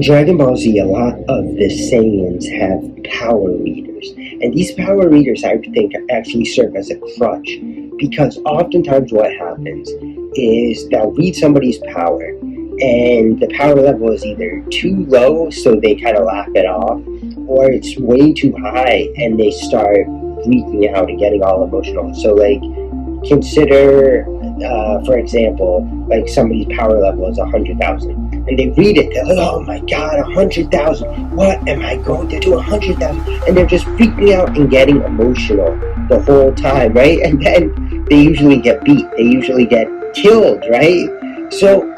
Dragon Ball Z, a lot of the Saiyans have power readers, and these power readers, I think, actually serve as a crutch, because oftentimes what happens is they'll read somebody's power, and the power level is either too low, so they kind of laugh it off, or it's way too high, and they start freaking out and getting all emotional. So, like, consider, for example, like somebody's power level is 100,000, and they read it, they're like, oh my god, 100,000, what am I going to do, 100,000, and they're just freaking out and getting emotional the whole time, right? And then they usually get beat, they usually get killed, right? So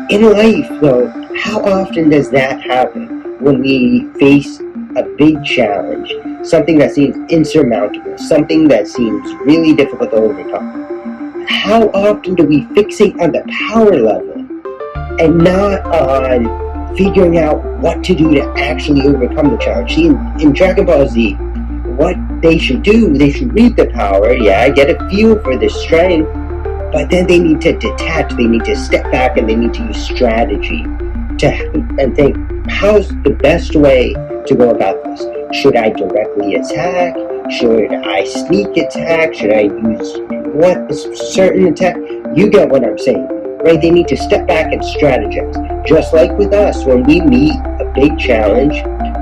in life, though, how often does that happen when we face a big challenge, something that seems insurmountable, something that seems really difficult to overcome? How often do we fixate on the power level and not on figuring out what to do to actually overcome the challenge? See, in Dragon Ball Z, what they should do, they should read the power, yeah, get a feel for the strength, but then they need to detach, they need to step back, and they need to use strategy and think, how's the best way to go about this? Should I directly attack? Should I sneak attack? Should I use what certain attack? You get what I'm saying, right? They need to step back and strategize. Just like with us, when we meet a big challenge,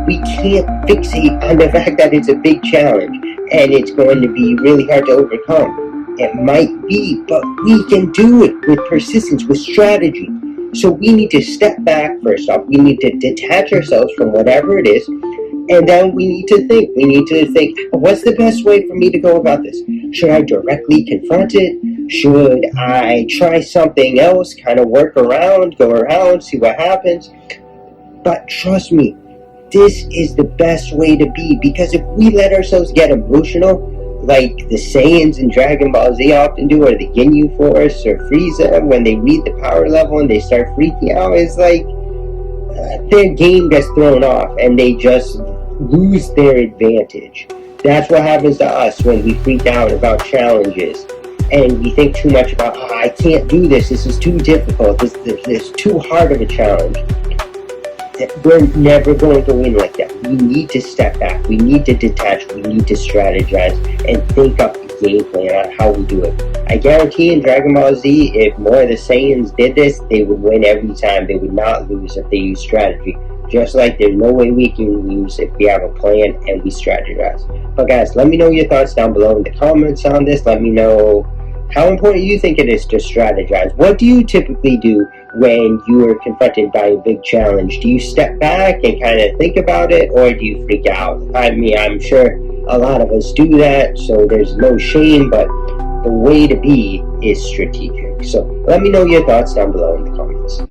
we can't fixate on the fact that it's a big challenge and it's going to be really hard to overcome. It might be, but we can do it with persistence, with strategy. So we need to step back first off. We need to detach ourselves from whatever it is, and then we need to think. We need to think, what's the best way for me to go about this? Should I directly confront it? Should I try something else, kind of work around, go around, see what happens? But trust me, this is the best way to be, because if we let ourselves get emotional, like the Saiyans in Dragon Ball Z often do, or the Ginyu Force or Frieza, when they read the power level and they start freaking out, it's like their game gets thrown off and they just lose their advantage. That's what happens to us when we freak out about challenges and we think too much about, oh, I can't do this, this is too difficult, this is too hard of a challenge. We're never going to win like that. We need to step back, we need to detach, we need to strategize and think up the game plan on how we do it. I guarantee in Dragon Ball Z, if more of the Saiyans did this, they would win every time. They would not lose if they use strategy. Just like there's no way we can lose if we have a plan and we strategize. But guys, let me know your thoughts down below in the comments on this. Let me know how important you think it is to strategize. What do you typically do when you are confronted by a big challenge? Do you step back and kind of think about it, or do you freak out? I mean, I'm sure a lot of us do that, so there's no shame, but the way to be is strategic. So let me know your thoughts down below in the comments.